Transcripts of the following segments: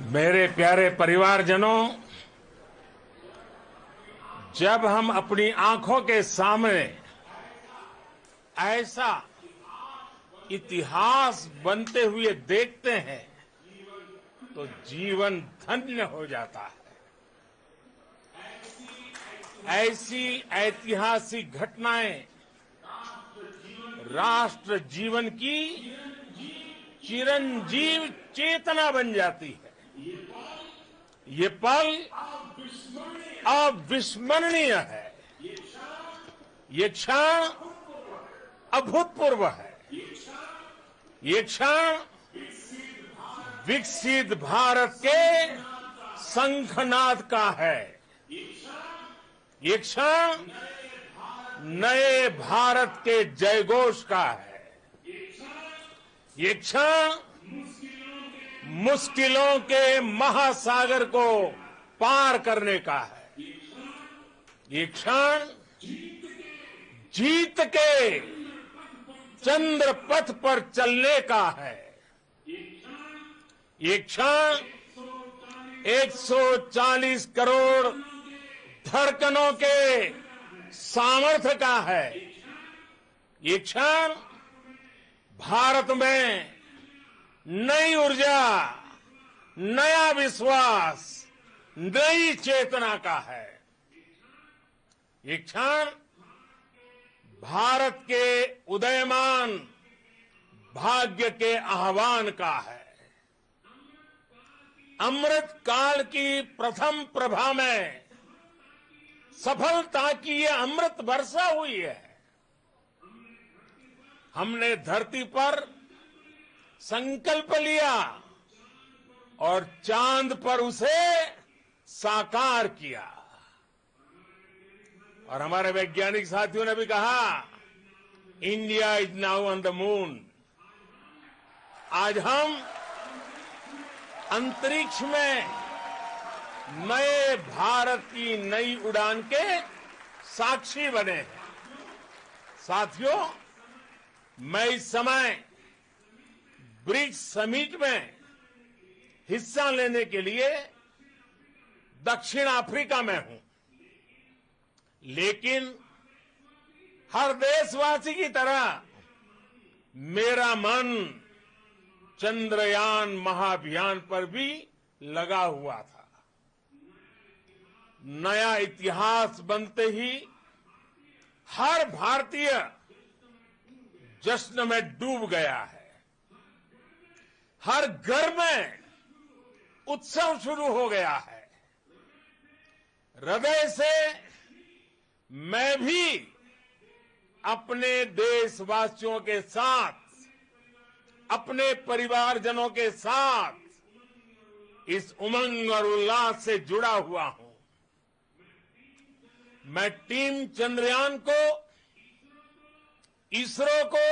मेरे प्यारे परिवारजनों, जब हम अपनी आंखों के सामने ऐसा इतिहास बनते हुए देखते हैं तो जीवन धन्य हो जाता है। ऐसी ऐतिहासिक घटनाएं राष्ट्र जीवन की चिरंजीव चेतना बन जाती है। ये पल अविस्मरणीय है। ये क्षण अभूतपूर्व है। ये क्षण विकसित भारत के शंखनाद का है। ये क्षण नए भारत के जयघोष का है। ये क्षण मुश्किलों के महासागर को पार करने का है। ये क्षण जीत के चंद्र पथ पर चलने का है। ये क्षण 140 करोड़ धड़कनों के सामर्थ्य का है। ये क्षण भारत में नई ऊर्जा, नया विश्वास, नई चेतना का है। ये क्षण भारत के उदयमान भाग्य के आह्वान का है। अमृत काल की प्रथम प्रभा में सफलता की ये अमृत वर्षा हुई है। हमने धरती पर संकल्प लिया और चांद पर उसे साकार किया। और हमारे वैज्ञानिक साथियों ने भी कहा, India is now on the moon. आज हम अंतरिक्ष में नए भारत की नई उड़ान के साक्षी बने हैं। साथियों, मैं इस समय ब्रिक्स समिट में हिस्सा लेने के लिए दक्षिण अफ्रीका में हूं, लेकिन हर देशवासी की तरह मेरा मन चंद्रयान महाअभियान पर भी लगा हुआ था। नया इतिहास बनते ही हर भारतीय जश्न में डूब गया है। हर घर में उत्सव शुरू हो गया है। हृदय से मैं भी अपने देशवासियों के साथ, अपने परिवारजनों के साथ इस उमंग और उल्लास से जुड़ा हुआ हूं। मैं टीम चंद्रयान को, इसरो को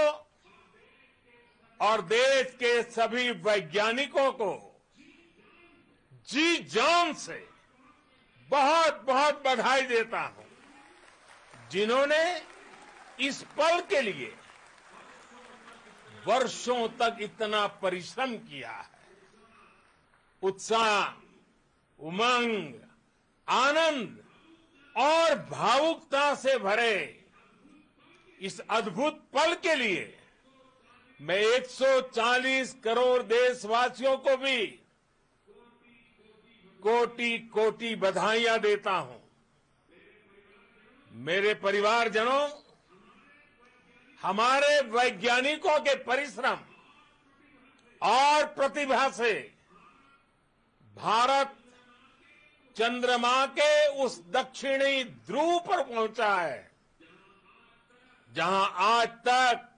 और देश के सभी वैज्ञानिकों को जी जान से बहुत बहुत बधाई देता हूं, जिन्होंने इस पल के लिए वर्षों तक इतना परिश्रम किया है। उत्साह, उमंग, आनंद और भावुकता से भरे इस अद्भुत पल के लिए मैं 140 करोड़ देशवासियों को भी कोटि कोटि बधाइयां देता हूं। मेरे परिवारजनों, हमारे वैज्ञानिकों के परिश्रम और प्रतिभा से भारत चंद्रमा के उस दक्षिणी ध्रुव पर पहुंचा है, जहां आज तक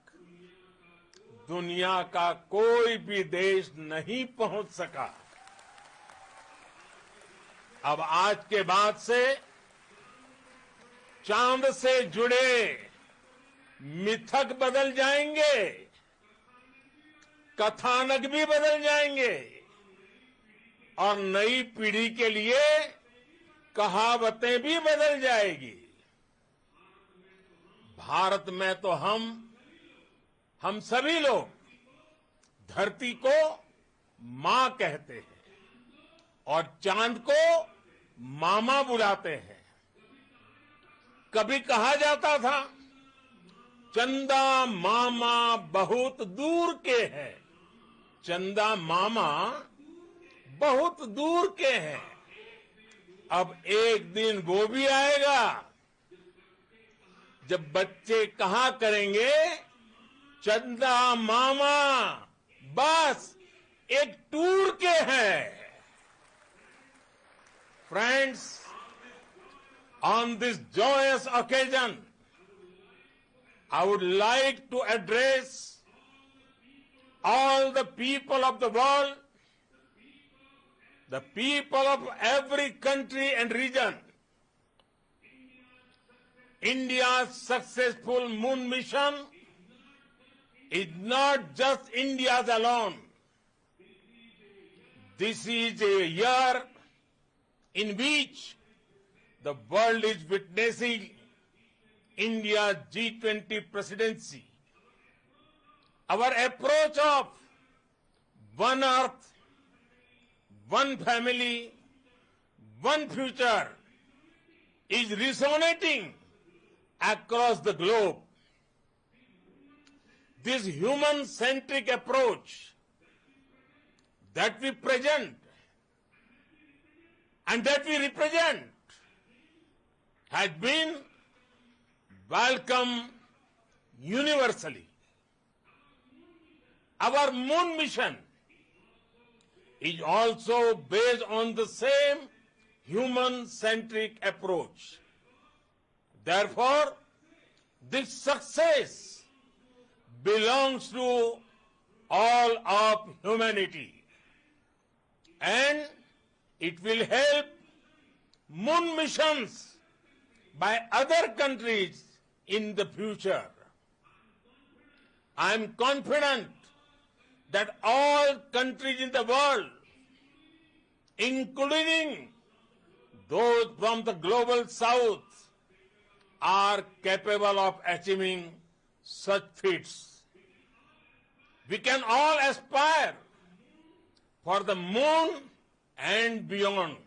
दुनिया का कोई भी देश नहीं पहुंच सका। अब आज के बाद से चांद से जुड़े मिथक बदल जाएंगे, कथानक भी बदल जाएंगे और नई पीढ़ी के लिए कहावतें भी बदल जाएगी। भारत में तो हम सभी लोग धरती को मां कहते हैं। और चांद को मामा बुलाते हैं। कभी कहा जाता था चंदा मामा बहुत दूर के हैं। चंदा मामा बहुत दूर के हैं। अब एक दिन वो भी आएगा जब बच्चे कहा करेंगे चंदा मामा बस एक टूर के हैं। Friends, on this joyous occasion, I would like to address all the people of the world, the people of every country and region. India's successful moon mission is not just India's alone. This is a year in which the world is witnessing India's G20 presidency. Our approach of one earth, one family, one future is resonating across the globe. This human-centric approach that we present and that we represent has been welcomed universally. Our moon mission is also based on the same human-centric approach. Therefore, this success belongs to all of humanity, and it will help moon missions by other countries in the future. I am confident that all countries in the world, including those from the global south, are capable of achieving such feats. We can all aspire for the moon and beyond.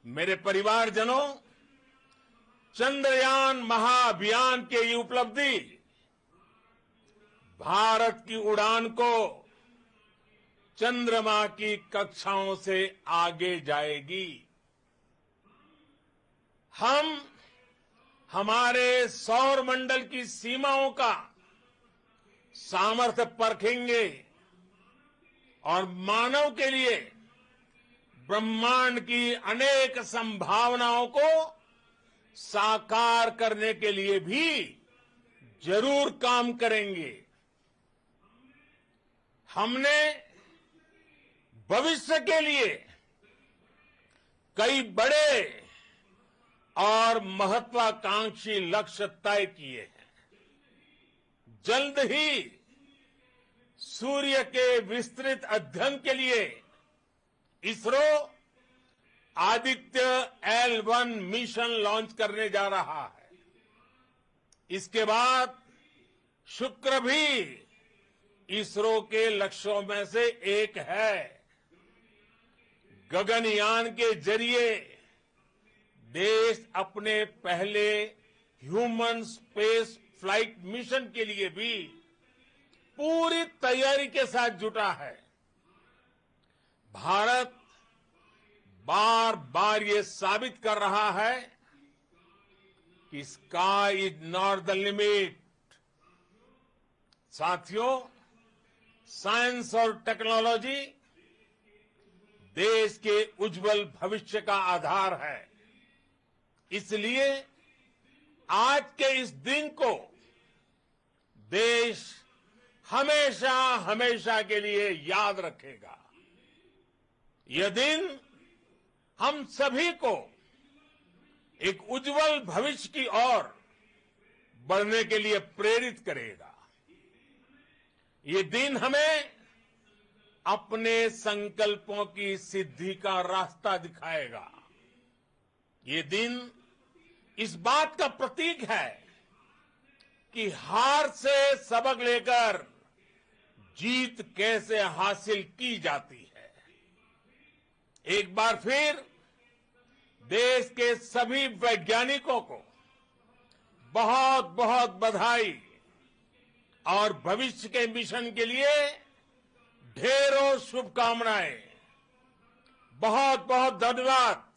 मेरे परिवारजनों, चंद्रयान महाअभियान की ये उपलब्धि भारत की उड़ान को चंद्रमा की कक्षाओं से आगे जाएगी। हम हमारे सौर मंडल की सीमाओं का सामर्थ्य परखेंगे और मानव के लिए ब्रह्मांड की अनेक संभावनाओं को साकार करने के लिए भी जरूर काम करेंगे। हमने भविष्य के लिए कई बड़े और महत्वाकांक्षी लक्ष्य तय किए हैं। जल्द ही सूर्य के विस्तृत अध्ययन के लिए ISRO Aditya L1 mission launch करने जा रहा है। इसके बाद शुक्र भी इसरो के लक्ष्यों में से एक है। गगनयान के जरिए देश अपने पहले ह्यूमन स्पेस फ्लाइट मिशन के लिए भी पूरी तैयारी के साथ जुटा है। भारत बार बार ये साबित कर रहा है कि sky is not the limit. साथियों, साइंस और टेक्नोलॉजी देश के उज्जवल भविष्य का आधार है। इसलिए आज के इस दिन को देश हमेशा हमेशा के लिए याद रखेगा। यह दिन हम सभी को एक उज्जवल भविष्य की ओर बढ़ने के लिए प्रेरित करेगा। ये दिन हमें अपने संकल्पों की सिद्धि का रास्ता दिखाएगा। ये दिन इस बात का प्रतीक है कि हार से सबक लेकर जीत कैसे हासिल की जाती है। एक बार फिर देश के सभी वैज्ञानिकों को बहुत बहुत बधाई और भविष्य के मिशन के लिए ढेरों शुभकामनाएं। बहुत बहुत धन्यवाद।